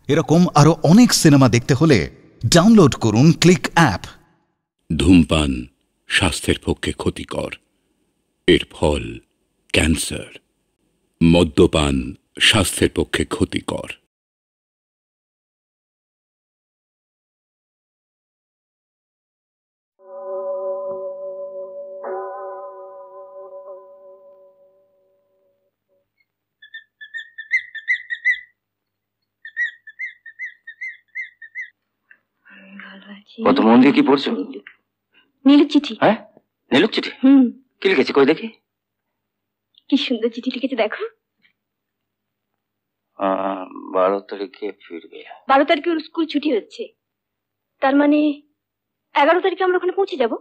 এরকম আরো অনেক সিনেমা দেখতে হলে ডাউনলোড করুন ক্লিক অ্যাপ। ধূমপান স্বাস্থ্যের পক্ষে ক্ষতিকর, এর ফল ক্যান্সার। মদ্যপান স্বাস্থ্যের পক্ষে ক্ষতিকর। কত মন দিয়ে কি পড়ছো? নীলুর চিঠি। হ্যাঁ, নীলুর চিঠি? কি লিখেছে কই দেখি? কি সুন্দর চিঠি লিখেছে দেখো। 12 তারিখে ফিরবে। 12 তারিখে ওর স্কুল ছুটি হচ্ছে, তার মানে 11 তারিখে আমরা ওখানে পৌঁছে যাব।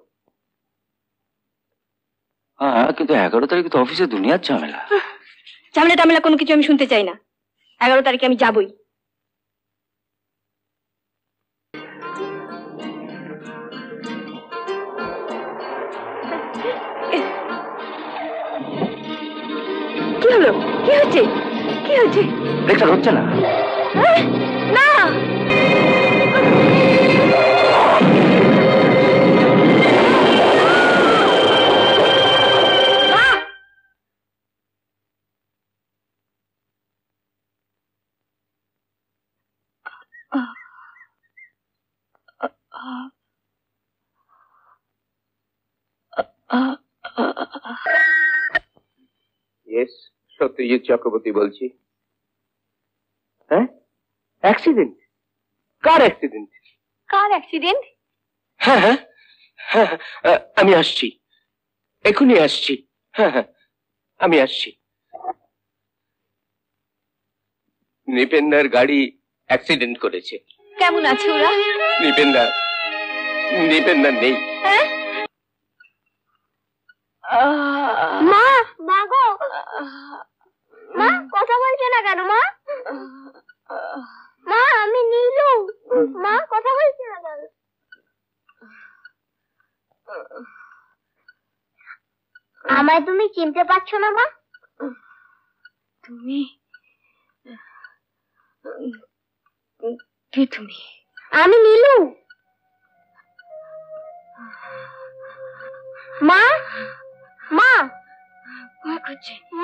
হ্যাঁ, কিন্তু 11 তারিখে তো অফিসে দুনিয়ার ঝামেলা। ঝামেলা টামেলা কোনো কিছু আমি শুনতে চাই না। 11 তারিখে আমি যাবই। কি হলো? কি হচ্ছে? কি হচ্ছে? ব্রেকটা হচ্ছে না। না, সত্যজিৎ চক্রবর্তী বলছি। হ্যাঁ, অ্যাক্সিডেন্ট? কার অ্যাক্সিডেন্ট? কার অ্যাক্সিডেন্ট? হ্যাঁ হ্যাঁ হ্যাঁ, আমি আসছি, এখনই আসছি। হ্যাঁ হ্যাঁ, আমি আসছি। নিপেন্দার গাড়ি অ্যাক্সিডেন্ট করেছে। কেমন আছে ওরা? নিপেন্দার নেই। মা, মা গো, মা কথা বলছে না কেন? মা, মা আমি নীলু। মা কথা বলছে না কেন? আমায় তুমি চিনতে পারছো না মা? তুমি কে? তুমি? আমি নীলু। মা, মা,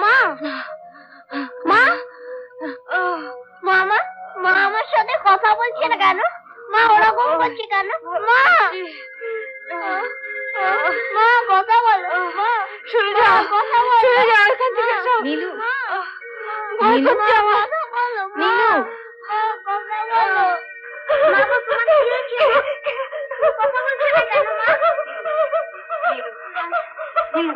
মা, মা, মামা, মা আমার সাথে কথা বলছে না কেন? মা ওরকম করছে কেন? মা, মা কথা বলো। মা শুনে যাও, কথা বলো, শুনে যাও এখান থেকে সব। নীলু, নীলু কথা বলো। নীলু কথা বলো। মা তোমার কি হয়েছে? কথা বলছে না কেন মা? নীলু,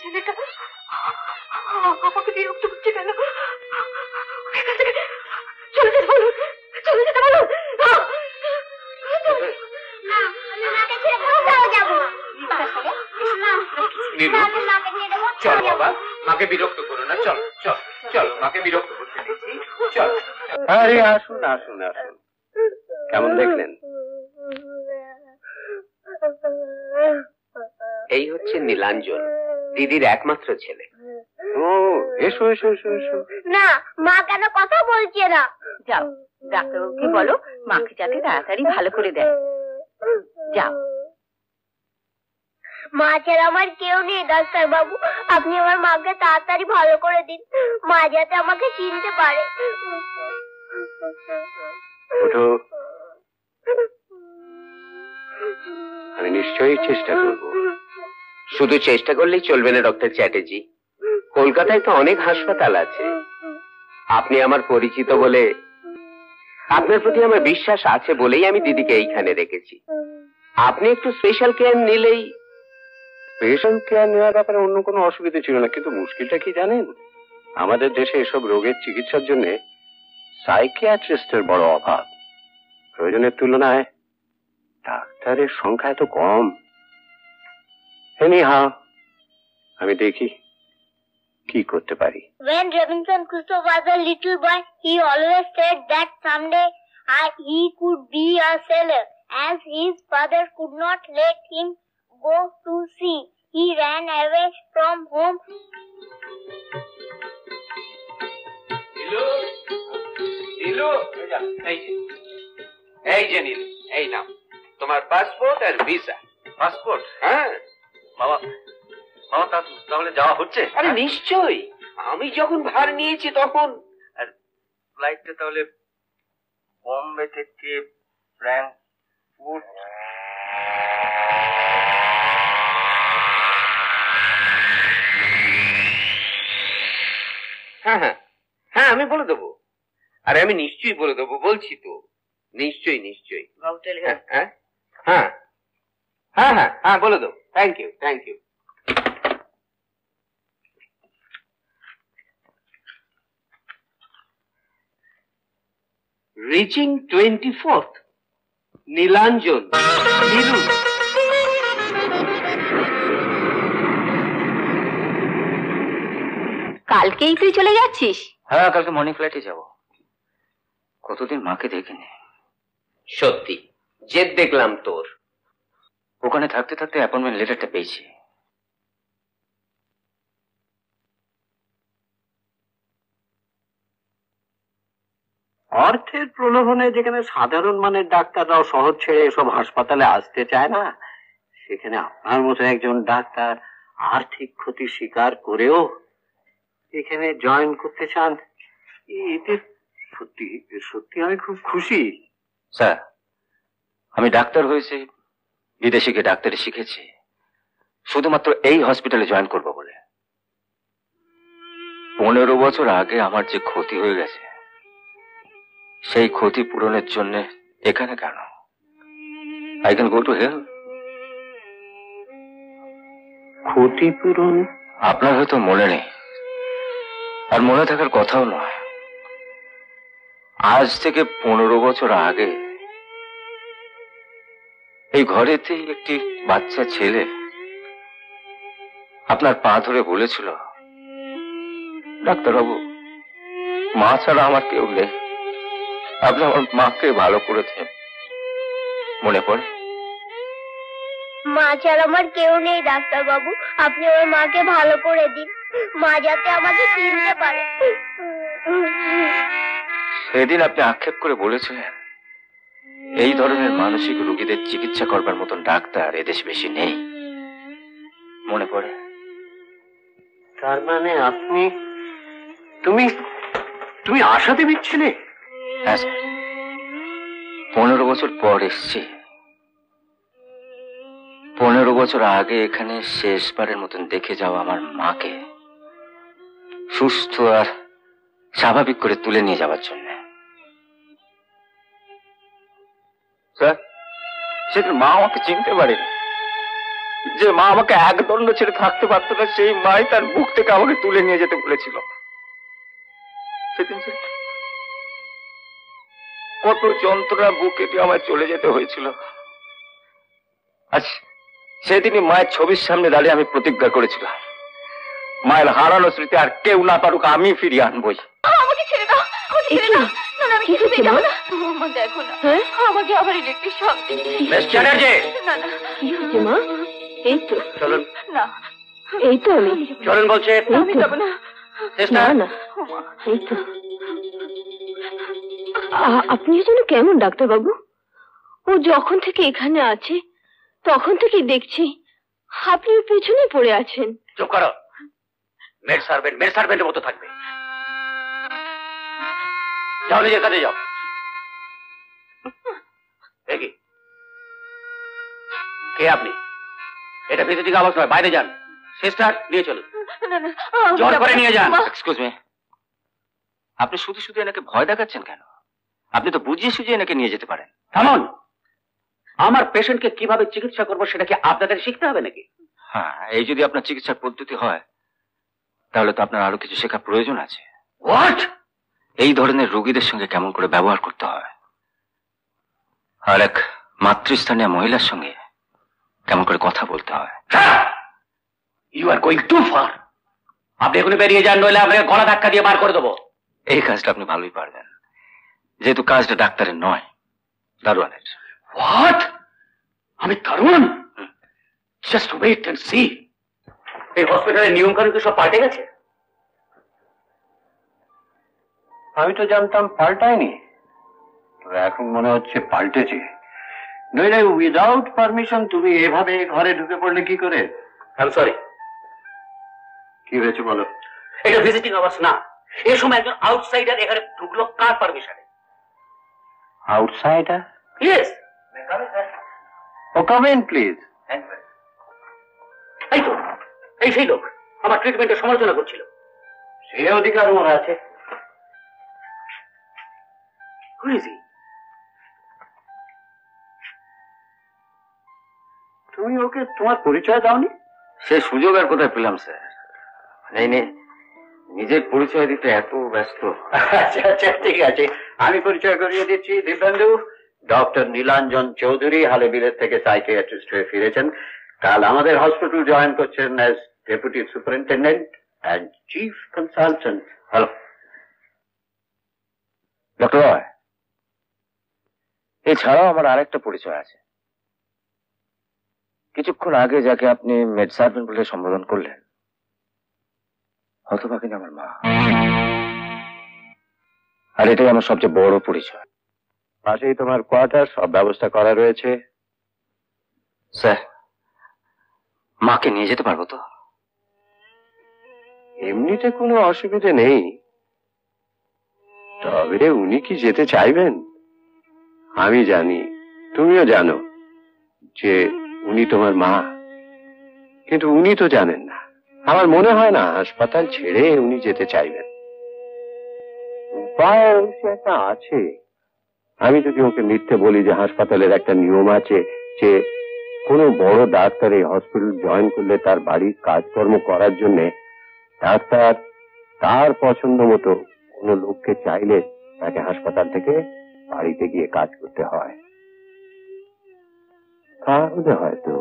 ছেলেটা আমাকে বিরক্ত করছে কেন? চলে যেতে বলুন, চলে যেতে বলুন। চল বাবা, মাকে বিরক্ত করো না। চল চল চল, মাকে বিরক্ত করতে দিচ্ছি। চল। আরে আসুন আসুন আসুন। কেমন দেখলেন? এই হচ্ছে নীলাঞ্জন, দিদির একমাত্র ছেলে। ও এসো এসো এসো এসো। না, মা কেন কথা বলছে না? যাও ডাক্তারবাবুকে বলো মাকে যাতে তাড়াতাড়ি ভালো করে দেয়। যাও। মা ছাড়া আমার কেউ নেই ডাক্তার বাবু, আপনি আমার মাকে তাড়াতাড়ি ভালো করে দিন, মা যাতে আমাকে চিনতে পারে। ওঠো, আমি নিশ্চয়ই চেষ্টা করব। শুধু চেষ্টা করলেই চলবে না ডক্টর চ্যাটার্জি, কলকাতায় তো অনেক হাসপাতাল আছে। আপনি আমার পরিচিত বলে, আপনার প্রতি আমার বিশ্বাস আছে বলেই আমি দিদিকে এইখানে রেখেছি। আপনি একটু স্পেশাল কেয়ার নিলেই। স্পেশাল কেয়ার নেওয়ার ব্যাপারে অন্য কোনো অসুবিধা ছিল না, কিন্তু মুশকিলটা কি জানেন? আমাদের দেশে এসব রোগের চিকিৎসার জন্য সাইকিয়াট্রিস্টের বড় অভাব। প্রয়োজনের তুলনায় ডাক্তারের সংখ্যা এত কম। এনিহাউ, আমি দেখি কি করতে পারি। When Robinson Crusoe was a little boy, he always said that someday he could be a sailor, as his father could not let him go to sea. He ran away from home. Nilu, Nilu, এই যে নীলু, এই নাও তোমার passport আর visa. Passport? হ্যাঁ বাবা, বাবা তাহলে যাওয়া হচ্ছে? আরে নিশ্চয়ই, আমি যখন ভার নিয়েছি তখন। আর ফ্লাইটটা তাহলে বম্বে থেকে ফ্র্যাঙ্কফুর্ট? হ্যাঁ হ্যাঁ হ্যাঁ, আমি বলে দেবো। আরে আমি নিশ্চয়ই বলে দেবো, বলছি তো। নিশ্চয়ই নিশ্চয়ই। হ্যাঁ হ্যাঁ হ্যাঁ হ্যাঁ হ্যাঁ হ্যাঁ, বলে দেবো। Thank you, thank you. Reaching 24th, Nilanjan, Nilu. কালকেই তুই চলে যাচ্ছিস? হ্যাঁ, কালকে মর্নিং ফ্লাইটে যাব। কতদিন মাকে দেখিনি। সত্যি জেদ দেখলাম তোর। ওখানে থাকতে থাকতে অ্যাপয়েন্টমেন্ট লেটারটা পেয়েছি। অর্থের প্রলোভনে যেখানে সাধারণ মানের ডাক্তাররাও শহর ছেড়ে এসব হাসপাতালে আসতে চায় না, সেখানে আপনার মতো একজন ডাক্তার আর্থিক ক্ষতি স্বীকার করেও এখানে জয়েন করতে চান, এতে সত্যি সত্যি আমি খুব খুশি। স্যার, আমি ডাক্তার হয়েছি, বিদেশে গিয়ে ডাক্তারি শিখেছি শুধুমাত্র এই হসপিটালে জয়েন করব বলে। 15 বছর আগে আমার যে ক্ষতি হয়ে গেছে, সেই ক্ষতি পূরণের জন্য এখানে কেন? I can go to hell. ক্ষতিপূরণ? আপনার হয়তো মনে নেই, আর মনে থাকার কথাও নয়। আজ থেকে 15 বছর আগে এই ঘরেতেই একটি বাচ্চা ছেলে আপনার পা ধরে বলেছিল, ডাক্তারবাবু, মা ছাড়া আমার কেউ নেই, আপনি আমার মাকে ভালো করেছেন। মনে পড়ে? মা ছাড়া আমার কেউ নেই ডাক্তার বাবু, আপনি আমার মাকে ভালো করে দিন, মা যাতে আমাকে চিনতে পারে। সেদিন আপনি আক্ষেপ করে বলেছিলেন, এই ধরনের মানসিক রোগীদের চিকিৎসা করবার মতন ডাক্তার এদেশে বেশি নেই। মনে পড়ে? তার মানে আপনি, তুমি তুমি আশা দেবীর ছেলে? হ্যাঁ স্যার, 15 বছর পর এসছি। 15 বছর আগে এখানে শেষবারের মতন দেখে যাওয়া আমার মাকে সুস্থ আর স্বাভাবিক করে তুলে নিয়ে যাওয়ার জন্য। স্যার, সেদিন মা আমাকে চিনতে পারেনি। যে মা আমাকে একদণ্ড ছেড়ে থাকতে পারত না, সেই মাই তার বুক থেকে আমাকে তুলে নিয়ে যেতে বলেছিল। সেদিন কত যন্ত্রণা বুকে আমায় চলে যেতে হয়েছিল। আজ সেদিনই মায়ের ছবির সামনে দাঁড়িয়ে আমি প্রতিজ্ঞা করেছিলাম, মায়ের হারানো স্মৃতি আর কেউ না পারুক, আমি ফিরিয়ে আনবই। আমাকে ছেড়ে দাও, আমাকে ছেড়ে দাও। না না, আমি কিছুতেই যাবো না। মা দেখো না, আমাকে আবার ইলেকট্রিক শক দিচ্ছে। মিস চ্যাটার্জি! না না, কি হচ্ছে মা? এই তো চলুন। না, এই তো আমি চলুন বলছে। আমি যাবো না। সিস্টার! না এই তো। আপনি যেন কেমন ডাক্তার বাবু? ও যখন থেকে এখানে আছে তখন থেকে দেখছি আপনি ওর পেছনে পড়ে আছেন। চুপ করো, মেড সার্ভেন্টের মতো থাকবে। যাও, নিজের কাজে যাও। দেখি কে আপনি? এটা ভিতর থেকে আওয়াজ নয়, বাইরে যান। সিস্টার, নিয়ে চলুন। জোর করে নিয়ে যান। এক্সকিউজ মি, আপনি শুধু শুধু এনাকে ভয় দেখাচ্ছেন কেন? আপনি তো বুঝিয়ে সুঝিয়ে এনাকে নিয়ে যেতে পারেন। থামুন! আমার পেশেন্টকে কিভাবে চিকিৎসা করবো সেটা কি আপনাদের শিখতে হবে নাকি? হ্যাঁ, এই যদি আপনার চিকিৎসার পদ্ধতি হয় তাহলে তো আপনার আরো কিছু শেখার প্রয়োজন আছে। হোয়াট? এই ধরনের রোগীদের সঙ্গে কেমন করে ব্যবহার করতে হয়, আর এক মাতৃস্থানীয় মহিলার সঙ্গে কেমন করে কথা বলতে হয়। You are going too far. আপনি এখনই বেরিয়ে যান, নইলে আপনাকে গলা ধাক্কা দিয়ে বার করে দেবো। এই কাজটা আপনি ভালোই পারবেন, যেহেতু কাজটা ডাক্তারের নয়, দারোয়ানের। হোয়াট? আমি দারোয়ান? Just wait and see. এই হসপিটালের নিয়ম কানুন সব পাল্টে গেছে। আমি তো জানতাম পাল্টায়নি, এখন মনে হচ্ছে পাল্টেছে। নইলে উইদাউট পারমিশন তুমি এভাবে ঘরে ঢুকে পড়লে কি করে? I am sorry. কি হয়েছে বলো? এটা ভিজিটিং আওয়ার্স না, এই সময় একজন আউটসাইডার এখানে ঢুকলো কার পারমিশনে? Outsider? Yes. Oh come in please. এই তো, এই সেই লোক আমার ট্রিটমেন্টের সমালোচনা করছিল। সে অধিকার ওর আছে। Who is he? তুমি ওকে তোমার পরিচয় দাওনি? সে সুযোগ আর কোথায় পেলাম স্যার? নিজের পরিচয় দিতে এত ব্যস্ত। আচ্ছা আচ্ছা, ঠিক আছে, আমি পরিচয় করিয়ে দিচ্ছি। দিব্যেন্দু, ডক্টর নীলাঞ্জন চৌধুরী হালেবিলের থেকে সাইকিয়াট্রিস্ট হয়ে ফিরেছেন। কাল আমাদের হসপিটাল জয়েন করছেন as deputy superintendent and chief consultant. Hello doctor Roy, এছাড়াও আমার আরেকটা পরিচয় আছে। কিছুক্ষণ আগে যাকে আপনি মেড সার্ভেন্ট বলে সম্বোধন করলেন, হয়তো বা কিনা আমার মা। আর এটাই আমার সবচেয়ে বড় পরিচয়। পাশেই তোমার কোয়ার্টার, সব ব্যবস্থা করা রয়েছে। স্যার, মাকে নিয়ে যেতে পারবো তো? এমনিতে কোনো অসুবিধে নেই, তবে উনি কি যেতে চাইবেন? আমি জানি, তুমিও জানো যে উনি তোমার মা, কিন্তু উনি তো জানেন না। আমার মনে হয় না হাসপাতাল ছেড়ে উনি যেতে চাইবেন। উপায় অবশ্য একটা আছে। আমি যদি ওকে মিথ্যে বলি যে হাসপাতালের একটা নিয়ম আছে যে কোনো বড় ডাক্তার এই হসপিটাল জয়েন করলে তার বাড়ির কাজকর্ম করার জন্য ডাক্তার তার পছন্দ মতো কোনো লোককে চাইলে তাকে হাসপাতাল থেকে বাড়িতে গিয়ে কাজ করতে হয়, তাহলে হয়তো।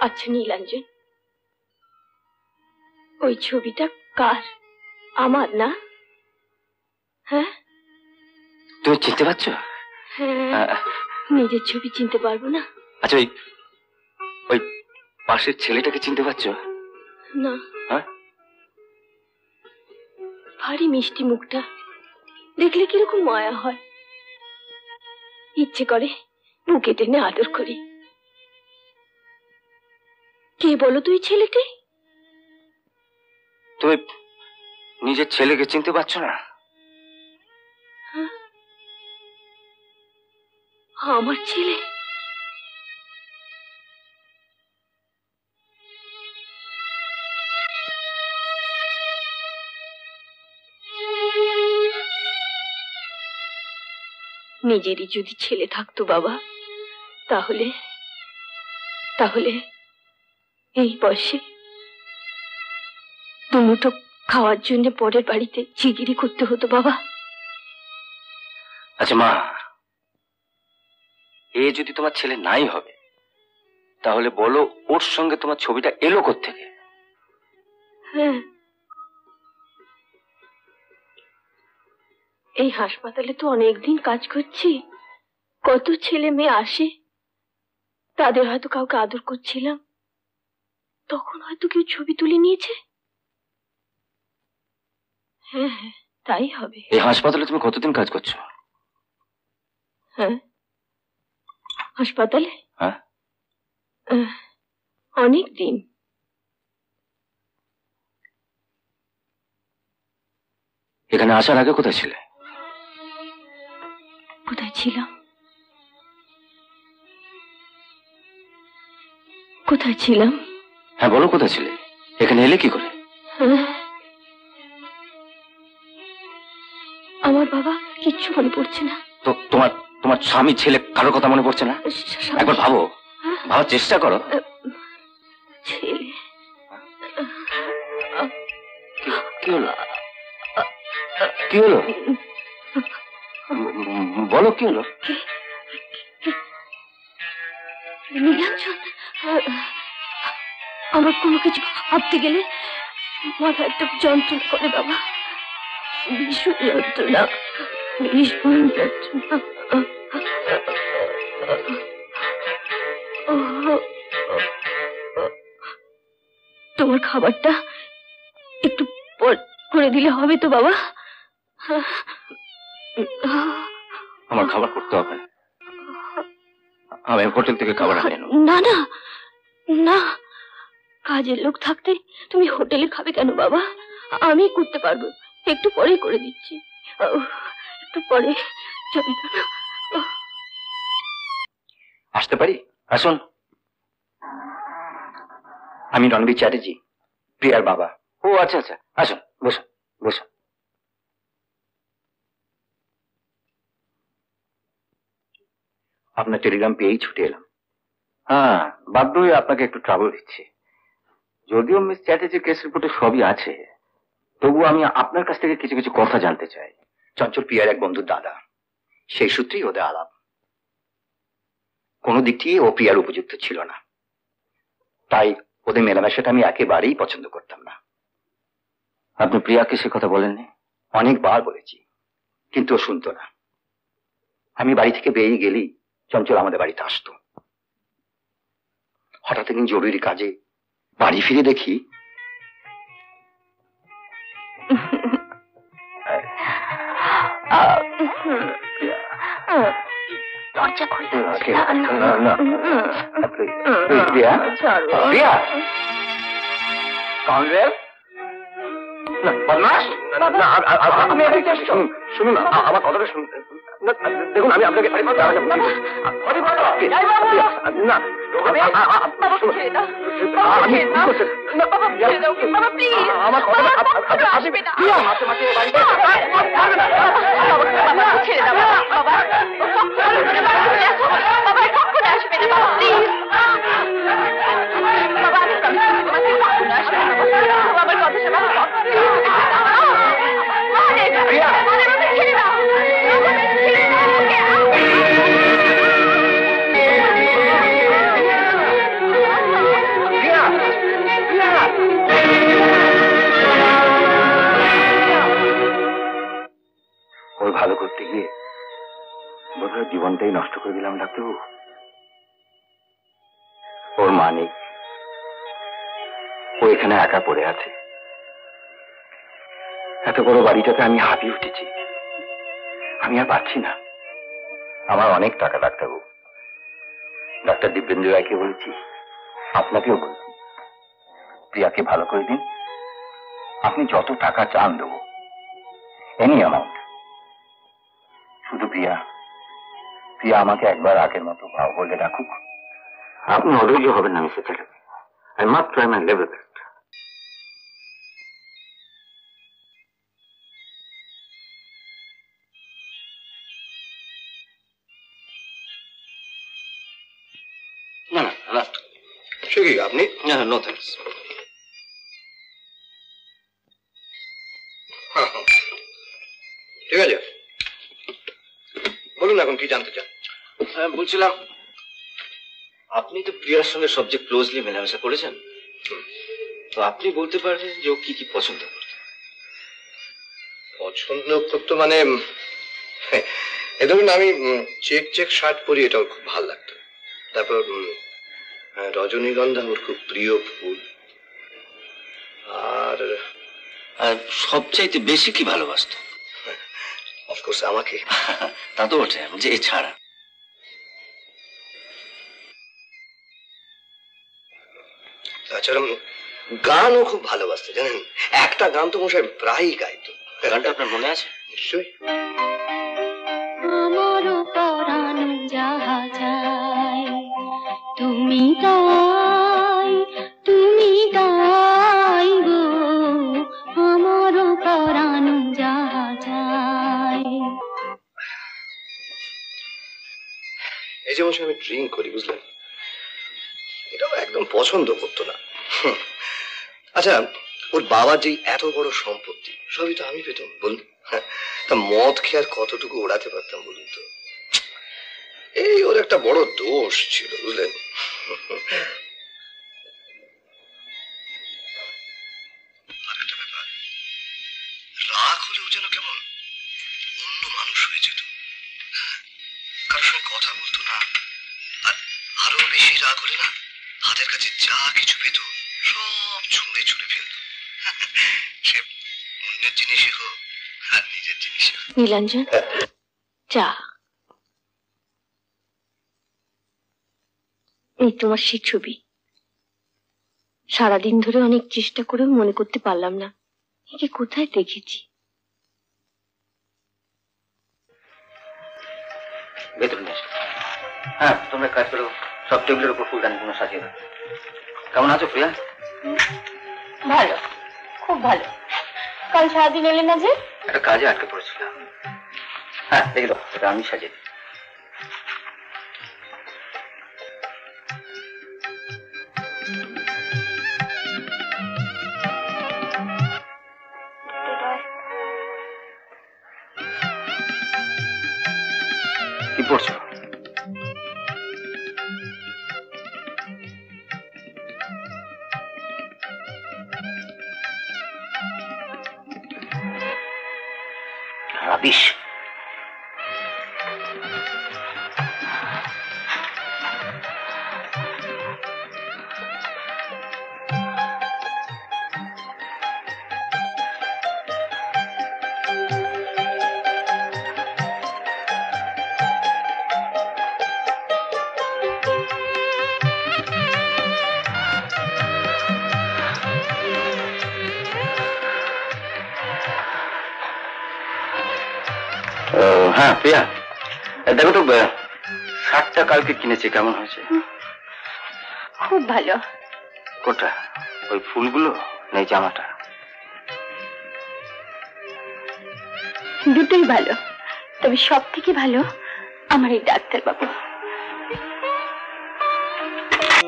আচ্ছা নীলাঞ্জন, ওই ছবিটা কার? আমার না? হ্যাঁ, তুমি চিনতে পারছো? হ্যাঁ, নিজের ছবি চিনতে পারবো না? আচ্ছা, ওই পাশের ছেলেটাকে চিনতে পারছো? না। হ্যাঁ, ভারী মিষ্টি মুখটা, দেখলে কিরকম মায়া হয়, ইচ্ছে করে বুকে টেনে আদর করি। কে বলো তুই ছেলেটি? তুমি নিজের ছেলেকে চিনতে পারছো না? আমার ছেলে? নিজেরই যদি ছেলে থাকতো বাবা, তাহলে তাহলে এই বয়সে দুমুঠো খাওয়ার জন্য পরের বাড়িতে চিগিরি করতে হতো বাবা। আচ্ছা মা, এ যদি তোমার ছেলে নাই হবে, তাহলে বলো ওর সঙ্গে তোমার ছবিটা এলো কোত্থেকে? হ্যাঁ, এই হাসপাতালে তো অনেকদিন কাজ করছি, কত ছেলে মেয়ে আসে, তাদের হয়তো কাউকে আদর করছিলাম, তখন হয়তো কেউ ছবি তুলে নিয়েছে। হ্যাঁ হ্যাঁ, তাই হবে। এই হাসপাতালে তুমি কতদিন কাজ করছো? হ্যাঁ, হাসপাতালে? হ্যাঁ, অনেক দিন। এখানে আসার আগে কোথায় ছিলে? কোথায় ছিলাম? কোথায় ছিলাম? হ্যাঁ বলো, কোথায় ছিলে? এখানে এলে কি করে? আমার বাবা, কিচ্ছু মনে পড়ছে না। তো তোমার তোমার স্বামী ছেলে কারোর কথা মনে পড়ছে না? একবার ভাবো। ভাবার চেষ্টা করো। ছেলে কি হলো? কি হলো বলো, কি হলো? নীলাঞ্জন, আমার কোনো কিছু ভাবতে গেলে মাথা একটা যন্ত্রণা করে বাবা, ভীষণ যন্ত্রণা, ভীষণ যন্ত্রণা। তোমার খাবারটা একটু পর করে দিলে হবে তো বাবা? আমার খাবার করতে হবে না, আমি হোটেল থেকে খাবার আনি। না না না, কাজের লোক থাকতে তুমি হোটেলে খাবে কেন বাবা? আমি করতে পারবো, একটু পরে করে দিচ্ছি, একটু পরে। যাবে না? আসতে পারি? আসুন। আমি রণবীর চ্যাটার্জি, প্রিয়ার বাবা। ও আচ্ছা আচ্ছা, আসুন, বসুন বসুন। আপনার টেলিগ্রাম পেয়েই ছুটে এলাম। হ্যাঁ, বাধ্য হয়ে আপনাকে একটু ট্রাবল দিচ্ছি। যদিও মিস চ্যাটার্জির কেস রিপোর্টে সবই আছে, তবু আমি আপনার কাছ থেকে কিছু কিছু কথা জানতে চাই। চঞ্চল প্রিয়ার এক বন্ধুর দাদা, সেই সূত্রেই ওদের আলাপ। কোনো দিক থেকে ও প্রিয়ার উপযুক্ত ছিল না, তাই ওদের মেলামেশাটা আমি একেবারেই পছন্দ করতাম না। আপনি প্রিয়াকে সে কথা বলেননি? অনেকবার বলেছি, কিন্তু ও শুনতো না। আমি বাড়ি থেকে বেরিয়ে গেলেই চঞ্চল আমাদের বাড়িতে আসতো। হঠাৎ একদিন জরুরি কাজে বাড়ি ফিরে দেখি দরজা খুলে শুনুন, আমার কথাটা শুনুন। দেখুন, আমি আপনাকে ভালো করতে গিয়ে বোধহয় জীবনটাই নষ্ট করে দিলাম ডাক্তারবাবু। ওর মা নেই, ও এখানে একা পড়ে আছে। এত বড় বাড়িটাতে আমি হাঁপিয়ে উঠেছি, আমি আর পারছি না। আমার অনেক টাকা ডাক্তারবাবু, ডাক্তার দিব্যেন্দু রায়কে বলেছি, আপনাকেও বলছি, প্রিয়াকে ভালো করে দিন। আপনি যত টাকা চান দেবো, এনি অ্যামাউন্ট। শুধু প্রিয়া আমাকে একবার আগের মতো বলে রাখুক। আপনি অধৈর্য হবেন না mister Chatterjee, I must try my level best. না না না, সে কি আপনি? No thanks. ঠিক আছে, বলুন এখন কি জানতে চান? বলছিলাম, আপনি তো প্রিয়ার সঙ্গে সবচেয়ে ক্লোজলি মেলামেশা করেছেন, তো আপনি বলতে পারবেন যে ও কি কি পছন্দ করতো? পছন্দ করতো মানে, এ ধরুন আমি চেক শার্ট পরি, এটা ওর খুব ভালো লাগতো। তারপর রজনীগন্ধা ওর খুব প্রিয় ফুল। আর সবচাইতে বেশি কি ভালোবাসতো? অফকোর্স আমাকে। তা তো ওঠে, যে এছাড়া তাছাড়া গানও খুব ভালোবাসতো, জানেন? একটা গান তো মশাই প্রায়ই গাইতো। গানটা আপনার মনে আছে? নিশ্চয়ই। আমার পরাণ যাহা যায়, তুমি তাই গো, আমার পরাণ যাহা যায়। এই যে মশাই আমি ড্রিঙ্ক করি, বুঝলেন? এটাও একদম পছন্দ করতো না। আচ্ছা, ওর বাবার যে এত বড় সম্পত্তি সবই তো আমি পেতাম বলুন। তা মদ খেয়ে আর কতটুকু ওড়াতে পারতাম বলুন তো? এই ওর একটা বড় দোষ ছিল, বুঝলেন? আর একটা ব্যাপার, রাগ হলেও যেন কেমন অন্য মানুষ হয়ে যেত। কারোর সঙ্গে কথা বলতো না, আর আরো বেশি রাগ হলে না হাতের কাছে যা কিছু পেত সব ছুঁড়ে ছুঁড়ে ফেলত। সে অন্যের জিনিসই হোক আর নিজের জিনিসই হোক। নীলাঞ্জন, চা। এই তোমার সেই ছবি। সারাদিন ধরে অনেক চেষ্টা করেও মনে করতে পারলাম না একে কোথায় দেখেছি। ভেতরে নিয়ে এসো। হ্যাঁ, তোমরা কাজ করো, সব টেবিলের উপর ফুলদানিগুলো সাজিয়ে দাও। কেমন আছো প্রিয়া? ভালো, খুব ভালো। কাল সারাদিন এলে না যে? একটা কাজে আটকে পড়েছিলাম। হ্যাঁ, দেখে দাও, এটা আমি সাজিয়ে দিই। কি পড়ছো? রাবিশ। হ্যাঁ প্রিয়া, দেখো তো শার্টটা কালকে কিনেছি, কেমন হয়েছে? খুব ভালো। কোনটা? ওই ফুলগুলো নেই জামাটা? দুটোই ভালো, তবে সব থেকে ভালো আমার এই ডাক্তার বাবু।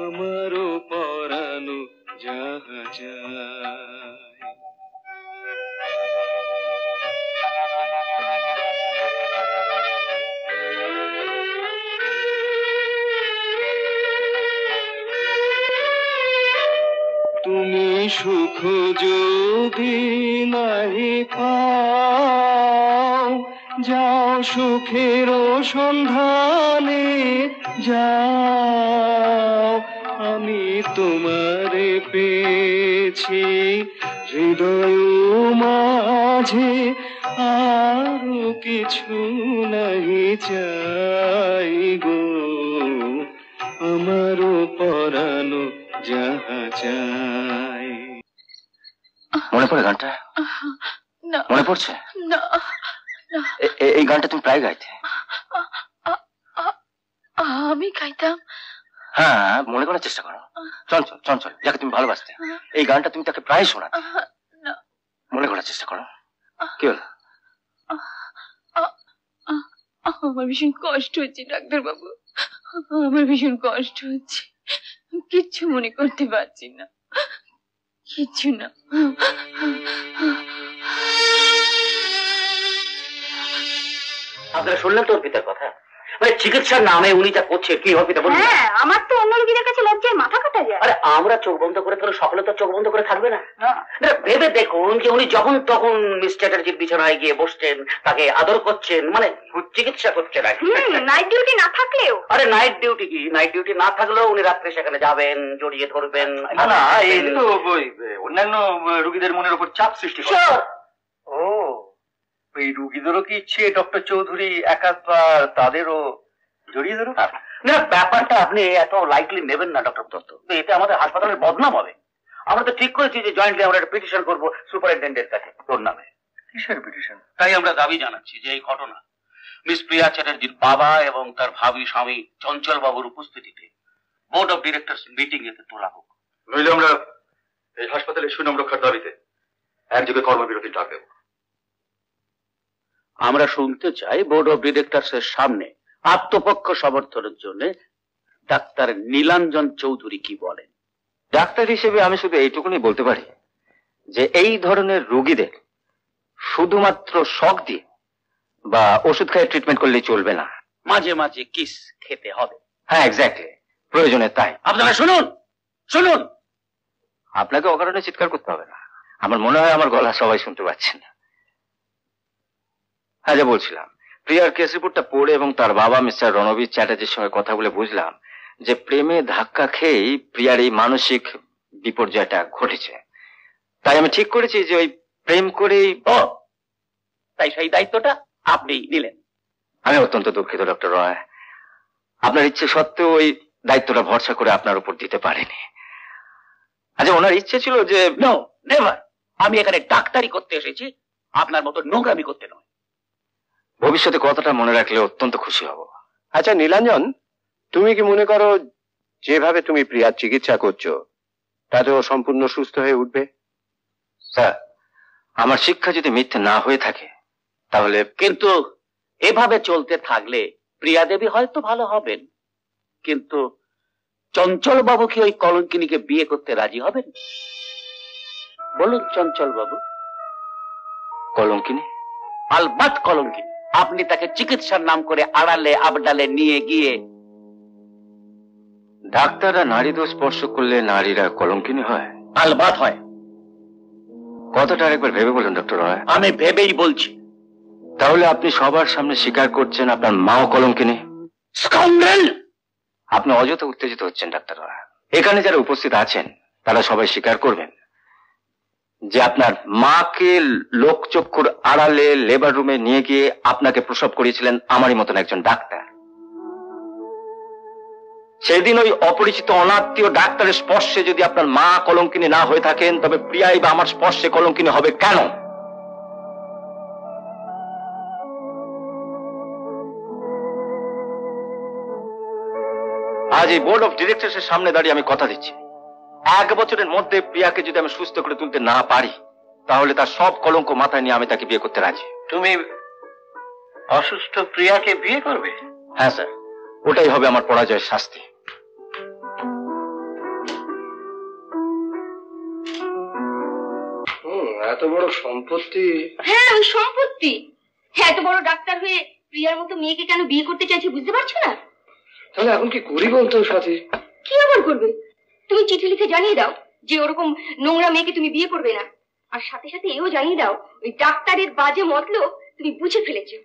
আমারও পরানো যাহা যায়, তুমি সুখ যদি নাই পাও, যাও সুখের সন্ধানে যাও। আমি তোমারে পেয়েছি হৃদয় মাঝে, আরো কিছু নাই চাই গো, আমারও পরানো যাহা চাই। মনে পড়ে গানটা? না, মনে পড়ছে না। এই গানটা তুমি প্রায় গাইতে। আমি গাইতাম? হ্যাঁ, মনে করার চেষ্টা করো। চঞ্চল, চঞ্চল যাকে তুমি ভালোবাসতে, এই গানটা তুমি তাকে প্রায় শোনাতে। মনে করার চেষ্টা করো। কি হলো? আমার ভীষণ কষ্ট হচ্ছে ডাক্তার বাবু, আমার ভীষণ কষ্ট হচ্ছে। কিচ্ছু মনে করতে পারছি না, কিচ্ছু না। আপনারা শুনলেন তোর পিতার কথা? মানে চিকিৎসার নামে উনি যা করছে, কি হবে পিতা বলুন? হ্যাঁ, আমার তো অন্য রোগীদের কাছে লজ্জায় মাথা কাটা যায়। আরে আমরা চোখ বন্ধ করে থাকলে সকলে তো চোখ বন্ধ করে থাকবে না। ভেবে দেখুন যে উনি যখন তখন মিস চ্যাটার্জির বিছানায় গিয়ে বসছেন, তাকে আদর করছেন, মানে চিকিৎসা করছেন। নাইট ডিউটি না থাকলেও? আরে নাইট ডিউটি কি, নাইট ডিউটি না থাকলেও উনি রাত্রে সেখানে যাবেন, জড়িয়ে ধরবেন। না না, এই তো অন্যান্য রোগীদের মনের উপর চাপ সৃষ্টি করে। ও, ওই রুগীদেরও কি ইচ্ছে ডক্টর চৌধুরী একাধবার তাদেরও জড়িয়ে ধরুন? না, ব্যাপারটা আপনি এত লাইটলি নেবেন না ডক্টর দত্ত, এতে আমাদের হাসপাতালের বদনাম হবে। আমরা তো ঠিক করেছি যে জয়েন্টলি আমরা একটা পিটিশন করবো সুপারিনটেন্ডেন্টের কাছে তোর নামে। কিসের পিটিশন? তাই আমরা দাবি জানাচ্ছি যে এই ঘটনা মিস প্রিয়া চ্যাটার্জির বাবা এবং তার ভাবি স্বামী চঞ্চল বাবুর উপস্থিতিতে বোর্ড অফ ডিরেক্টরস মিটিং এতে তোলা হোক। নইলে আমরা এই হাসপাতালের সুনাম রক্ষার দাবিতে একযোগে কর্মবিরতি ডাক দেব। আমরা শুনতে চাই বোর্ড অফ ডিরেক্টরস এর সামনে আত্মপক্ষ সমর্থনের জন্য ডাক্তার নীলাঞ্জন চৌধুরী কি বলেন? ডাক্তার হিসেবে আমি শুধু এইটুকুনি বলতে পারি যে এই ধরনের রোগীদের শুধুমাত্র শক দিয়ে বা ওষুধ খেয়ে ট্রিটমেন্ট করলে চলবে না, মাঝে মাঝে কিস খেতে হবে। হ্যাঁ, এক্স্যাক্টলি, প্রয়োজনে তাই। আপনারা শুনুন শুনুন, আপনাকে অকারণে চিৎকার করতে হবে না, আমার মনে হয় আমার গলা সবাই শুনতে পাচ্ছেন না। হ্যাঁ, যা বলছিলাম, প্রিয়ার কেস রিপোর্টটা পড়ে এবং তার বাবা মিস্টার রণবীর চ্যাটার্জির সঙ্গে কথা বলে বুঝলাম যে প্রেমে ধাক্কা খেয়েই প্রিয়ার এই মানসিক বিপর্যয়টা ঘটেছে। তাই আমি ঠিক করেছি যে ওই প্রেম করেই তাই সেই দায়িত্বটা আপনি নিলেন। আমি অত্যন্ত দুঃখিত ডক্টর রয়, আপনার ইচ্ছে সত্ত্বেও ওই দায়িত্বটা ভরসা করে আপনার উপর দিতে পারেনি। আচ্ছা, ওনার ইচ্ছে ছিল যে নো নেভার, আমি এখানে ডাক্তারি করতে এসেছি, আপনার মতো নোংরামি করতে নয়। ভবিষ্যতে কথাটা মনে রাখলে অত্যন্ত খুশি হব। আচ্ছা নীলাঞ্জন, তুমি কি মনে করো যেভাবে তুমি প্রিয়ার চিকিৎসা করছো তাতে ও সম্পূর্ণ সুস্থ হয়ে উঠবে? স্যার, আমার শিক্ষা যদি মিথ্যে না হয়ে থাকে তাহলে, কিন্তু এভাবে চলতে থাকলে প্রিয়া দেবী হয়তো ভালো হবেন, কিন্তু চঞ্চল বাবু কি ওই কলঙ্কিনীকে বিয়ে করতে রাজি হবেন? বলুন চঞ্চল বাবু। কলঙ্কিনী? আলবাত কলঙ্কিনী। আপনি তাকে চিকিৎসার নাম করে আড়ালে আবডালে নিয়ে গিয়ে। ডাক্তাররা নারী দোষ স্পর্শ করলে নারীরা কলঙ্কিনী হয়? আলবাত হয়। কথাটা আরেকবার ভেবে বলুন ডক্টর রয়। আমি ভেবেই বলছি। তাহলে আপনি সবার সামনে স্বীকার করছেন আপনার মাও কলঙ্কিনী? স্কাউন্ডারেল! আপনি অযথা উত্তেজিত হচ্ছেন ডাক্তার রয়। এখানে যারা উপস্থিত আছেন তারা সবাই স্বীকার করবেন যে আপনার মাকে লোকচক্ষুর আড়ালে লেবার রুমে নিয়ে গিয়ে আপনাকে প্রসব করিয়েছিলেন আমারই মতন একজন ডাক্তার। সেদিন ওই অপরিচিত অনাত্মীয় ডাক্তারের স্পর্শে যদি আপনার মা কলঙ্কিনী না হয়ে থাকেন, তবে প্রিয়াই বা আমার স্পর্শে কলঙ্কিনী হবে কেন? আজ এই বোর্ড অফ ডিরেক্টরসের সামনে দাঁড়িয়ে আমি কথা দিচ্ছি, 1 বছরের মধ্যে প্রিয়াকে যদি আমি সুস্থ করে তুলতে না পারি তাহলে তার সব কলঙ্ক মাথায় নিয়ে আমি তাকে বিয়ে করতে রাজি। তুমি অসুস্থ প্রিয়াকে বিয়ে করবে? হ্যাঁ স্যার, ওটাই হবে আমার পরাজয়ের শাস্তি। এত বড় সম্পত্তি। হ্যাঁ, ওই সম্পত্তি। এত বড় ডাক্তার হয়ে প্রিয়ার মতো মেয়েকে কেন বিয়ে করতে চাইছে বুঝতে পারছো না? তাহলে এখন কি করি বলতো সাথী? কি আবার করবে? তুমি চিঠি লিখে জানিয়ে দাও যে ওরকম নোংরা মেয়েকে তুমি বিয়ে করবে না, আর সাথে সাথে এও জানিয়ে দাও ওই ডাক্তারের বাজে মতলব তুমি বুঝে ফেলেছো।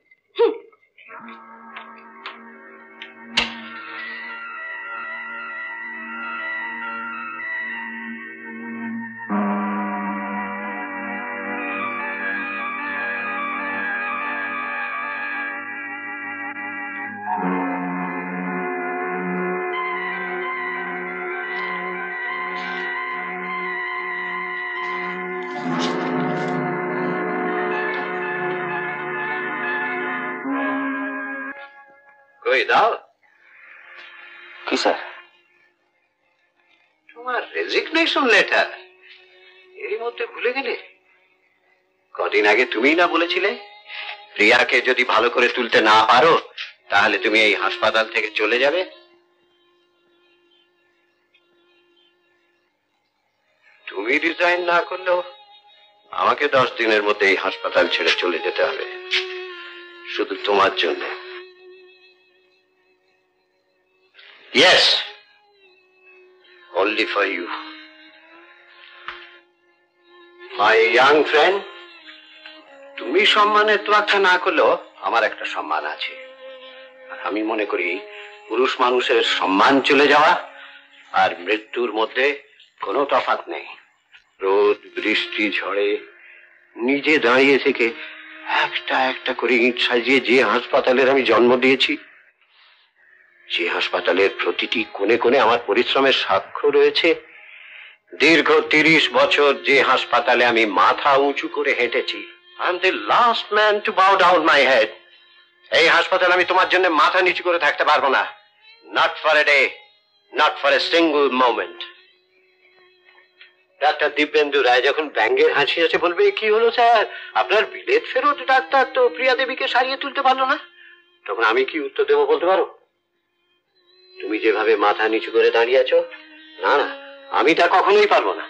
দাও। কি স্যার? তোমার রেজিগনেশন লেটার। এর মধ্যে ভুলে গেলে? কদিন আগে তুমি না বলেছিলে প্রিয়াকে যদি ভালো করে তুলতে না পারো তাহলে তুমি এই হাসপাতাল থেকে চলে যাবে? তুমি রিজাইন না করলেও আমাকে 10 দিনের মধ্যে এই হাসপাতাল ছেড়ে চলে যেতে হবে, শুধু তোমার জন্য। Yes, only for you. My young friend, তুমি সম্মানের তোয়াক্কা না করলেও আমার একটা সম্মান আছে। আমি মনে করি পুরুষ মানুষের সম্মান চলে যাওয়া আর মৃত্যুর মধ্যে কোনো তফাৎ নেই। রোদ বৃষ্টি ঝড়ে নিজে দাঁড়িয়ে থেকে একটা একটা করে ইট সাজিয়ে যে হাসপাতালের আমি জন্ম দিয়েছি, যে হাসপাতালের প্রতিটি কোণে কোণে আমার পরিশ্রমের সাক্ষ্য রয়েছে, দীর্ঘ 30 বছর যে হাসপাতালে আমি মাথা উঁচু করে হেঁটেছি, I am the last man to bow down my head. এই হাসপাতালে আমি তোমার জন্য মাথা নিচু করে থাকতে পারবো না, not for a day, not for a single moment. Doctor Dibyendu Roy যখন ব্যঙ্গের হাসি আছে বলবে, কি হলো স্যার, আপনার বিলেত ফেরত ডাক্তার তো প্রিয়া দেবীকে সারিয়ে তুলতে পারলো না, তখন আমি কি উত্তর দেবো বলতে পারো? তুমি যেভাবে মাথা নিচু করে দাঁড়িয়ে আছো, না না, আমি তা কখনোই পারবো না।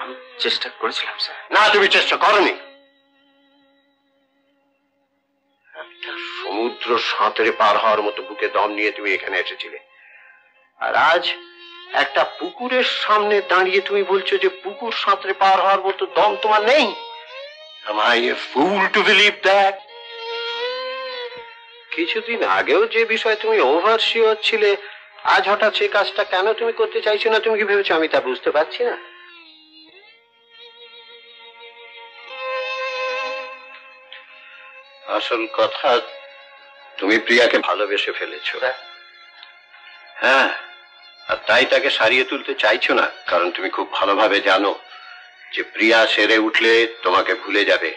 আমি চেষ্টা করেছিলাম স্যার। না, তুমি চেষ্টা করনি। একটা সমুদ্র সাঁতরে পার হওয়ার মতো বুকে দম নিয়ে তুমি এখানে এসেছিলে, আর আজ একটা পুকুরের সামনে দাঁড়িয়ে তুমি বলছো যে পুকুর সাঁতরে পার হওয়ার মতো দম তোমার নেই। Am I a fool to believe that? কিছুদিন আগেও যে বিষয়ে তুমি ওভারশিওর ছিলে, আজ হঠাৎ সেই কাজটা কেন তুমি করতে চাইছো না, তুমি কি ভেবেছো আমি তা বুঝতে পারছি না? আসল কথা, তুমি প্রিয়াকে ভালোবেসে ফেলেছো। হ্যাঁ, আর তাই তাকে সারিয়ে তুলতে চাইছো না, কারণ তুমি খুব ভালোভাবে জানো যে প্রিয়া সেরে উঠলে তোমাকে ভুলে যাবে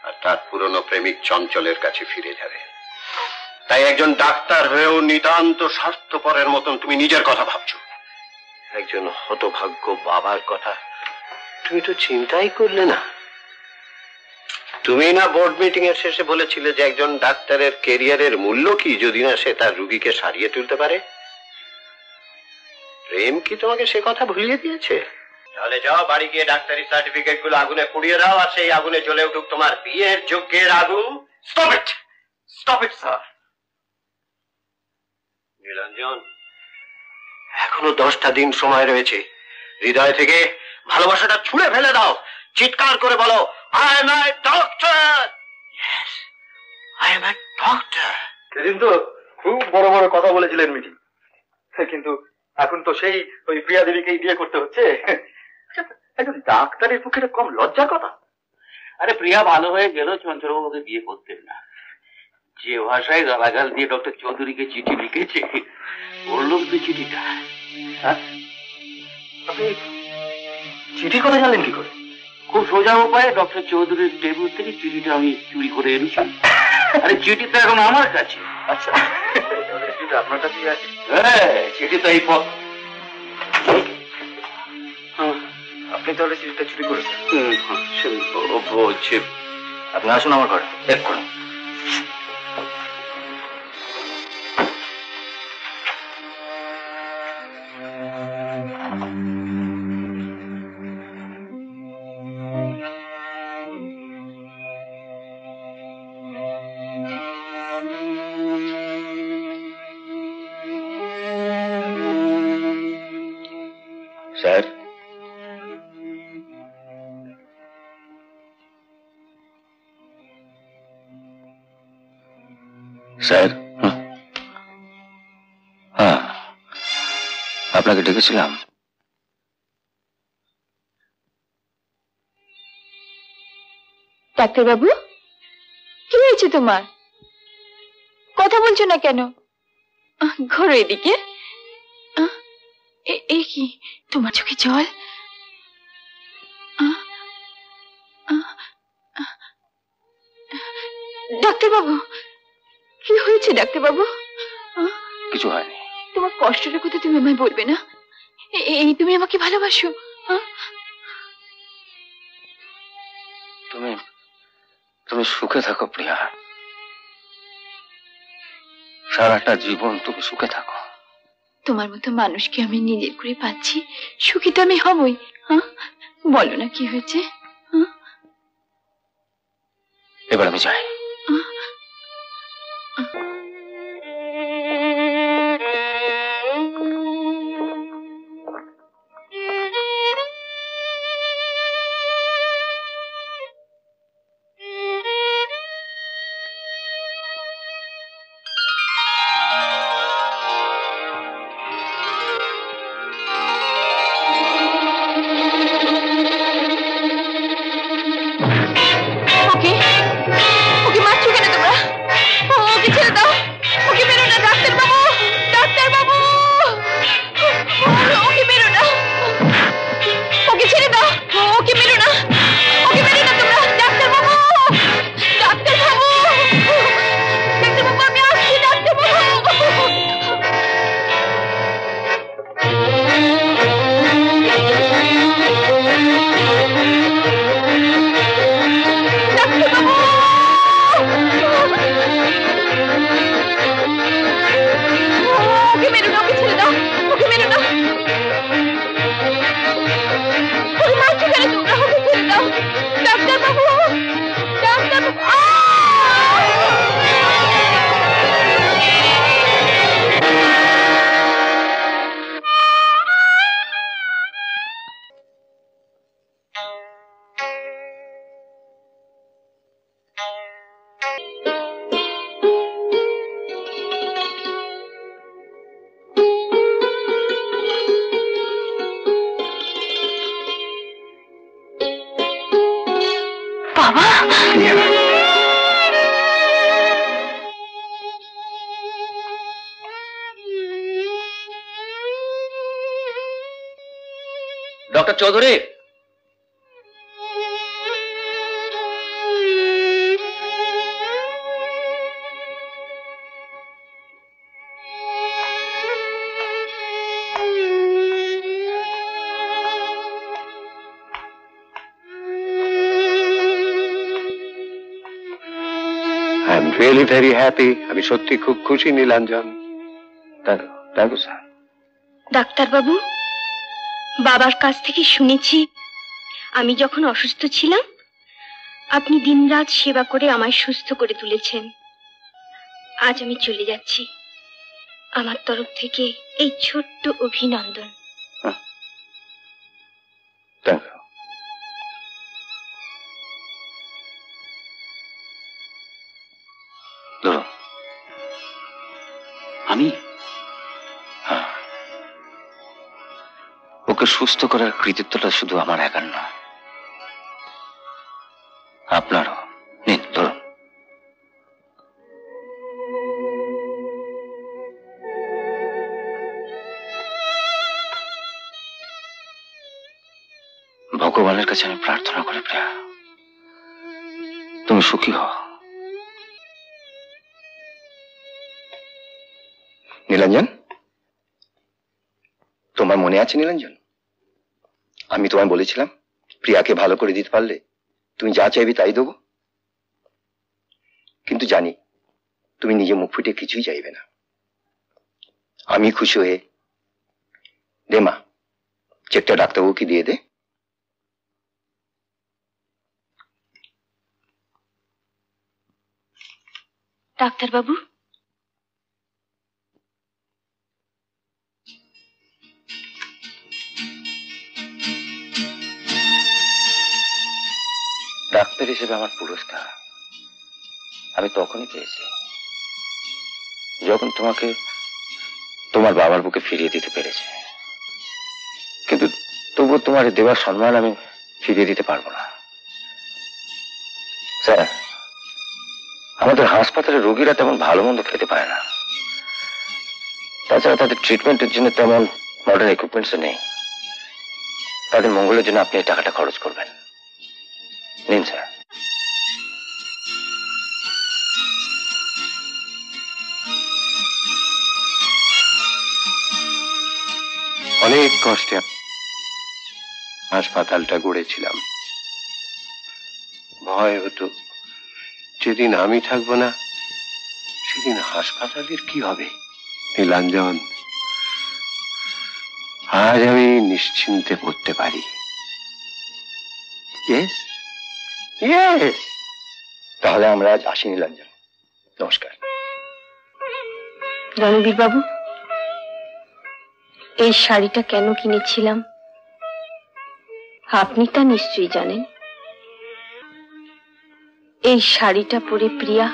আর তার পুরনো প্রেমিক চঞ্চলের কাছে ফিরে যাবে। তাই একজন ডাক্তার হয়েও নিতান্ত স্বার্থপরের মতন তুমি নিজের কথা ভাবছো। একজন হতভাগ্য বাবার কথা তুমি তো চিন্তাই করলে না। তুমি না বোর্ড মিটিং এর শেষে বলেছিলে যে একজন ডাক্তারের ক্যারিয়ারের মূল্য কি যদি না সে তার রোগীকে সারিয়ে তুলতে পারে? প্রেম কি তোমাকে সে কথা ভুলিয়ে দিয়েছে? তাহলে যাও, বাড়ি গিয়ে ডাক্তারি সার্টিফিকেট গুলো আগুনে পুড়িয়ে দাও, আর সেই আগুনে জ্বলে উঠুক তোমার বিয়ের যজ্ঞের আগুন। Stop it, stop it sir. Nilanjan, এখনো 10টা দিন সময় রয়েছে। হৃদয় থেকে ভালোবাসাটা ছুঁড়ে ফেলে দাও, চিৎকার করে বলো, I am a doctor! Yes, I am a doctor! সেদিন তো খুব বড় বড় কথা বলেছিলেন মিটিং, কিন্তু এখন তো সেই ওই প্রিয়া দেবীকেই বিয়ে করতে হচ্ছে। একজন ডাক্তারের পক্ষে কম লজ্জার কথা? আরে প্রিয়া ভালো হয়ে গেল, চঞ্চলবাবুকে বিয়ে করতেন না। যে ভাষায় গালাগাল দিয়ে ডক্টর চৌধুরীকে চিঠি লিখেছে, পড়ল তো চিঠিটা। আপনি চিঠি কথা জানলেন কি করে? খুব সোজা উপায়ে ডক্টর চৌধুরীর টেবিল থেকে চিঠিটা আমি চুরি করে এনেছি। আরে চিঠি তো এখন আমার কাছে। আচ্ছা, আপনার কাছেই আছে? হ্যাঁ, চিঠি তো এই পথ। আপনি তাহলে চিঠিটা চুরি করেছেন? বলছে আপনি আসুন আমার ঘরে এক্ষুনি। স্যার, স্যার, হ্যাঁ, আপনাকে ডেকেছিলাম। ডাক্তারবাবু, কি হয়েছে তোমার? কথা বলছো না কেন? ঘোরো এদিকে। এ কি, তোমার চোখে জল? ডাক্তারবাবু, কি হয়েছে ডাক্তারবাবু? কিছু হয়নি। তোমার কষ্টের কথা তুমি আমায় বলবে না? এই তুমি আমাকে ভালোবাসো? তুমি তুমি সুখে থাকো প্রিয়া, সারাটা জীবন তুমি সুখে থাকো। তোমার মতো মানুষকে আমি নিজের করে পাচ্ছি, সুখী তো আমি হবই। বলো না কি হয়েছে? এবার আমি যাই। ওকে মারছো কেন তোমরা? ওকে ছেড়ে দাও। Doctor Chowdhury, really very happy. আমি সত্যি খুব খুশি নীলাঞ্জন। দেখো স্যার। ডাক্তারবাবু, বাবার কাছ থেকে শুনেছি আমি যখন অসুস্থ ছিলাম আপনি দিনরাত সেবা করে আমায় সুস্থ করে তুলেছেন। আজ আমি চলে যাচ্ছি, আমার তরফ থেকে এই ছোট্ট অভিনন্দন। আমি ওকে সুস্থ করার কৃতিত্বটা শুধু আমার একার নয়, আপনারও। নিন ধরুন। ভগবানের কাছে আমি প্রার্থনা করি প্রিয়া, তুমি সুখী হও। নীলাঞ্জন, তোমার মনে আছে নীলাঞ্জন, আমি তোমায় বলেছিলাম প্রিয়াকে ভালো করে দিতে পারলে তুমি যা চাইবে তাই দেবো। কিন্তু জানি তুমি নিজে মুখ ফুটে কিছুই চাইবে না। আমি খুশি হয়ে দে মা, চেকটা ডাক্তারবাবুকে দিয়ে দে। ডাক্তারবাবু, ডাক্তার হিসেবে আমার পুরস্কার আমি তখনই পেয়েছি যখন তোমাকে তোমার বাবার বুকে ফিরিয়ে দিতে পেরেছে। কিন্তু তবুও তোমার দেওয়ার সম্মান আমি ফিরিয়ে দিতে পারবো না। স্যার, আমাদের হাসপাতালে রোগীরা তেমন ভালো মন্দ খেতে পারে না, তাছাড়া তাদের ট্রিটমেন্টের জন্য তেমন মডার্ন ইকুইপমেন্টস নেই। তাদের মঙ্গলের জন্য আপনি এই টাকাটা খরচ করবেন। নিন স্যার। অনেক কষ্টে হাসপাতালটা গড়েছিলাম। ভয় হতো যেদিন আমি থাকবো না সেদিন হাসপাতালের কি হবে। নীলাঞ্জন, আজ আমি নিশ্চিন্তে পড়তে পারি। তাহলে আমরা আজ আসি নীলাঞ্জন। নমস্কার। রণবীর বাবু, এই শাড়িটা কেন কিনেছিলাম আপনি তা নিশ্চয়ই জানেন। এই শাড়িটা পরে প্রিয়া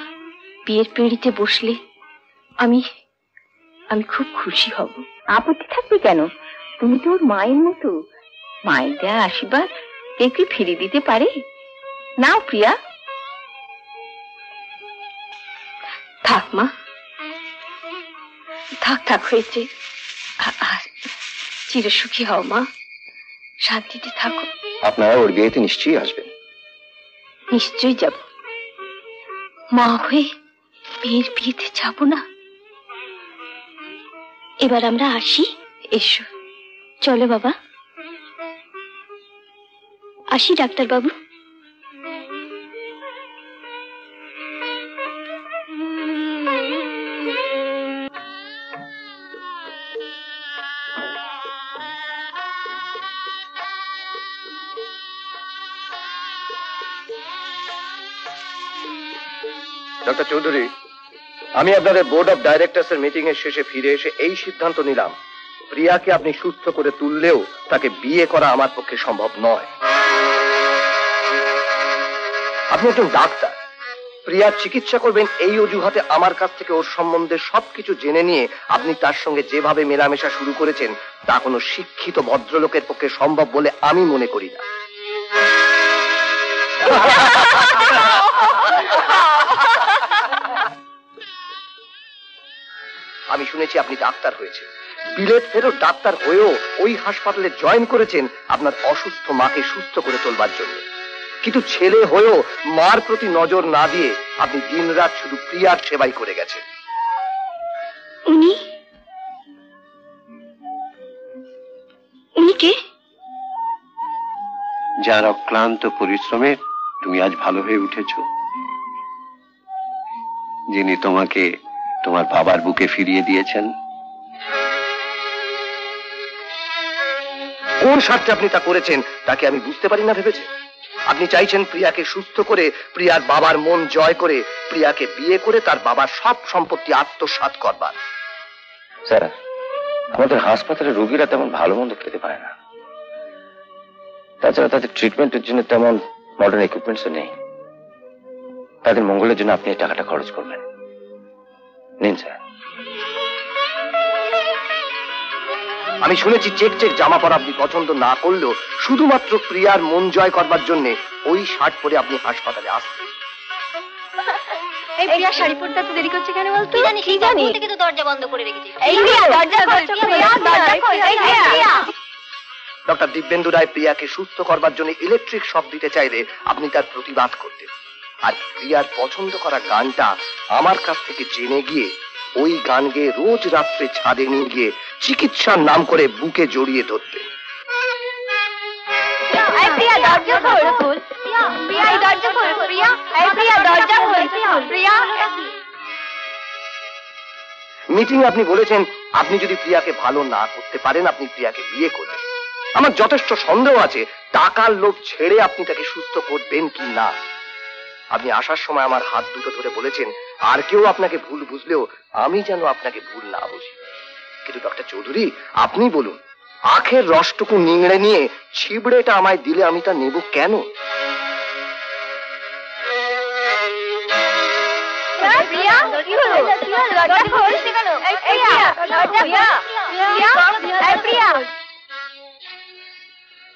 বিয়ের পিঁড়িতে বসলে আমি খুব খুশি হব। আপত্তি থাকবে কেন? তুমি তো ওর মায়ের মতো, মায়ের দেয়া আশীর্বাদ কেউ কি ফিরিয়ে দিতে পারে? নাও প্রিয়া। থাক মা, থাক হয়েছে। চিরসুখী হও মা, শান্তিতে থাকো। আপনারা ওর বিয়েতে নিশ্চয়ই আসবেন। নিশ্চয়ই যাব। মা হয়ে মেয়ের বিয়েতে যাব না? এবার আমরা আসি। এসো, চলো বাবা। আসি ডাক্তারবাবু। ডক্টর চৌধুরী, আমি আপনাদের বোর্ড অফ ডাইরেক্টরস এর মিটিং এর শেষে ফিরে এসে এই সিদ্ধান্ত নিলাম, প্রিয়াকে আপনি সুস্থ করে তুললেও তাকে বিয়ে করা আমার পক্ষে সম্ভব নয়। আপনি একজন ডাক্তার, প্রিয়ার চিকিৎসা করবেন এই অজুহাতে আমার কাছ থেকে ওর সম্বন্ধে সবকিছু জেনে নিয়ে আপনি তার সঙ্গে যেভাবে মেলামেশা শুরু করেছেন তা কোনো শিক্ষিত ভদ্রলোকের পক্ষে সম্ভব বলে আমি মনে করি না। আমি শুনেছি আপনি ডাক্তার হয়েছেন, বিলেত ফেরত ডাক্তার হয়েও ওই হাসপাতালে জয়েন করেছেন আপনার অসুস্থ মাকে সুস্থ করে তোলবার জন্য। কিন্তু ছেলে হয়েও মার প্রতি নজর না দিয়ে আপনি দিনরাত শুধু প্রিয়ার সেবাই করে গেছেন। উনি কে? যার অক্লান্ত পরিশ্রমে তুমি আজ ভালো হয়ে উঠেছ, যিনি তোমাকে তোমার বাবার বুকে ফিরিয়ে দিয়েছেন। কোন স্বার্থে আপনি তা করেছেন তাকে আমি বুঝতে পারি না ভেবেছেন? আপনি চাইছেন প্রিয়াকে সুস্থ করে প্রিয়ার বাবার মন জয় করে প্রিয়াকে বিয়ে করে তার বাবার সব সম্পত্তি আত্মসাৎ করবার। স্যার, আমাদের হাসপাতালে রোগীরা তেমন ভালো মন্দ খেতে পারে না, তাছাড়া তাদের ট্রিটমেন্টের জন্য তেমন মডার্ন ইকুইপমেন্টসও নেই। তাদের মঙ্গলের জন্য আপনি এই টাকাটা খরচ করবেন। নিন স্যার। আমি শুনেছি চেক চেক জামা পরা আপনি পছন্দ না করলেও শুধুমাত্র প্রিয়ার মন জয় করবার জন্য ওই শার্ট পরে আপনি হাসপাতালে আসতেন। এই প্রিয়া শাড়ি পরতে এত দেরি করছে কেন বলতো? কি জানি থেকে তো দরজা বন্ধ করে রেখেছি। এই প্রিয়া দরজা খোল, প্রিয়া দরজা খোল, এই প্রিয়া। ডক্টর দিব্যেন্দু রায় প্রিয়াকে সুস্থ করবার জন্য ইলেকট্রিক শক দিতে চাইলে আপনি তার প্রতিবাদ করতেন, আর প্রিয়ার পছন্দ করা গানটা আমার কাছ থেকে জেনে গিয়ে ওই গান গেয়ে রোজ রাত্রে ছাদে নিয়ে গিয়ে চিকিৎসার নাম করে বুকে জড়িয়ে ধরতে। প্রিয়া দরজা খোল, প্রিয়া দরজা খোল, প্রিয়া প্রিয়া দরজা খোল, প্রিয়া। মিটিং আপনি বলেছেন আপনি যদি প্রিয়াকে ভালো না করতে পারেন আপনি প্রিয়াকে বিয়ে করবেন। আমার যথেষ্ট সন্দেহ আছে টাকার লোভ ছেড়ে আপনি তাকে সুস্থ করবেন কি না। আপনি আসার সময় আমার হাত দুটো ধরে বলেছেন আর কেউ আপনাকে ভুল বুঝলেও আমি যেন আপনাকে ভুল না বুঝি। কিন্তু ডক্টর চৌধুরী আপনি বলুন, আখের রসটুকু নিংড়ে নিয়ে ছিবড়েটা আমায় দিলে আমি তা নেব কেন?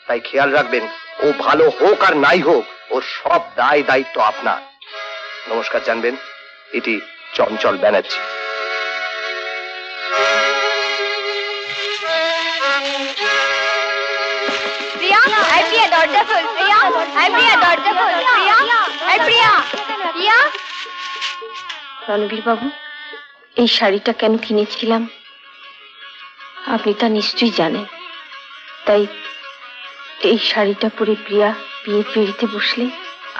তাই খেয়াল রাখবেন ও ভালো হোক আর নাই হোক ওর সব দায় দায়িত্ব আপনার। নমস্কার জানবেন, এটি চঞ্চল ব্যানার্জি। রণবীর বাবু, এই শাড়িটা কেন কিনেছিলাম আপনি তা নিশ্চয়ই জানেন। তাই এই শাড়িটা পরে প্রিয়া বিয়ে ফিরিতে বসলে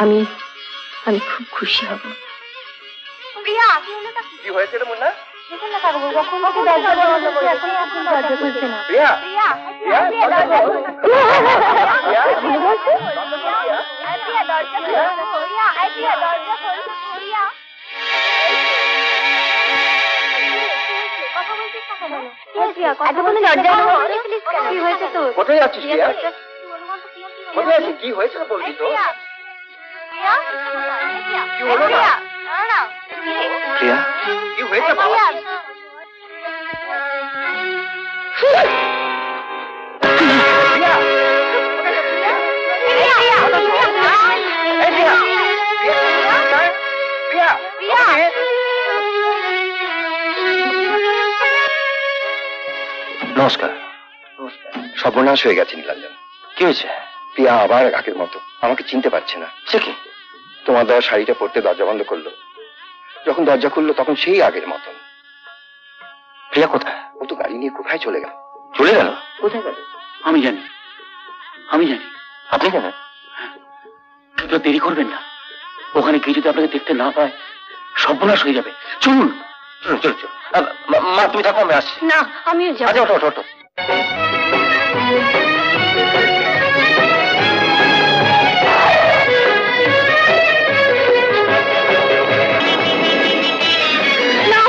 আমি খুব খুশি হব। প্রিয়া কি হয়েছে রে মুন্না? কোথায় যাচ্ছিস? কোথায় আছিস? কি হয়েছে বলবি তো? কি হলো না? প্রিয়া কি হয়েছে বাবা? নমস্কার। সর্বনাশ হয়ে গেছে নীলাঞ্জন। কি হয়েছে? প্রিয়া আবার আগের মতো আমাকে চিনতে পারছে না। সে কি? তোমার দেওয়া শাড়িটা পরতে দরজা বন্ধ করলো, যখন দরজা খুললো তখন সেই আগের মতন। প্রিয়া কোথায়? ও তো গাড়ি নিয়ে কোথায় চলে গেল? চলে গেল? কোথায় গেল? আমি জানি। আপনি জানেন? তো দেরি করবেন না, ওখানে গিয়ে যদি আপনাকে দেখতে না পায় সর্বনাশ হয়ে যাবে। চলুন চলুন চলুন চলুন। মা তুমি থাকো, আমি আসছি। না আমিও যাবো। আচ্ছা ওঠো ওঠো ওঠো। না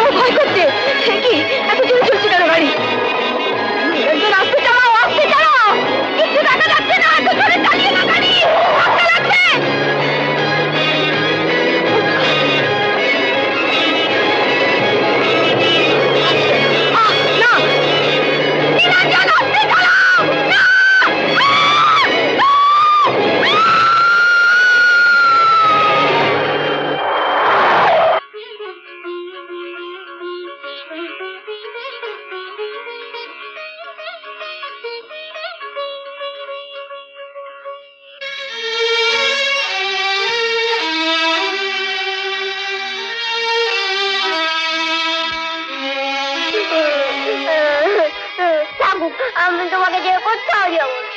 আমি তোমাকে যে কোথাও যাবো না।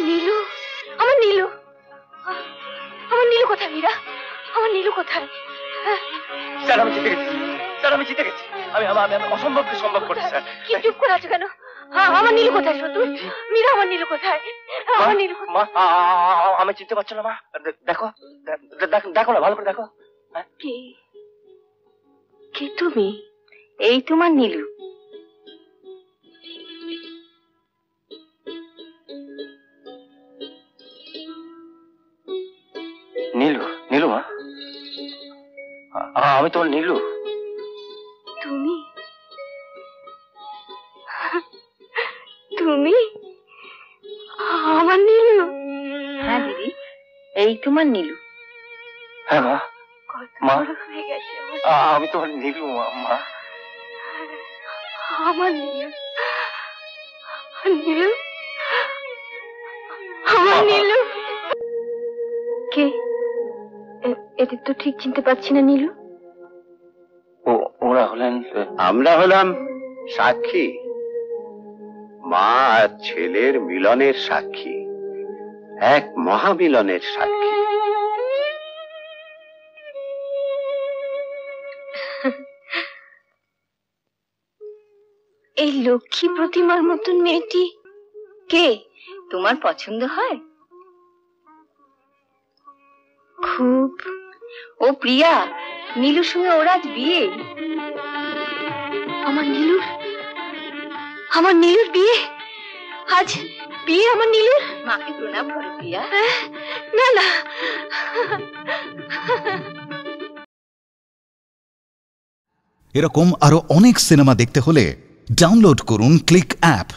নীলু, আমার নীলু, আমার নীলু কোথায় মীরা? আমার নীলু কোথায়? স্যার আমি জিতে গেছি, স্যার আমি জিতে গেছি। আমি অসম্ভবকে সম্ভব করছি স্যার। কি চুপ করে আছো কেন? আমার নীলু কোথায় শুধু? মীরা, আমার নীলু কোথায়? আমার নীলু মা, আমি চিনতে পারছো না মা? দেখো দেখো না, ভালো করে দেখো। কে কে তুমি? এই তোমার নীলু? নীলু, নীলু মা, আমি তোমার নীলু। তুমি তুমি আমার নীলু? হ্যাঁ দিদি, এই তোমার নীলু। হ্যাঁ মা, মা হয়ে গেছে আমি তোমার নীলু মা। আমার নীলু, নীলু, আমার নীলু। কে? এদের তো ঠিক চিনতে পারছি না নীলু। ওরা হলেন, আমরা হলাম সাক্ষী, মা আর ছেলের মিলনের সাক্ষী, এক মহামিলনের সাক্ষী। এই লক্ষ্মী প্রতিমার মতন মেয়েটি কে? তোমার পছন্দ হয়? খুব। ও প্রিয়া, নীলুর সঙ্গে ওর আজ বিয়ে। আমার নীলুর বিয়ে আজ? বিয়ে আমার নীলুর? মাকে প্রণাম করো প্রিয়া। না না, এরকম আরো অনেক সিনেমা দেখতে হলে ডাউনলোড করুন ক্লিক অ্যাপ।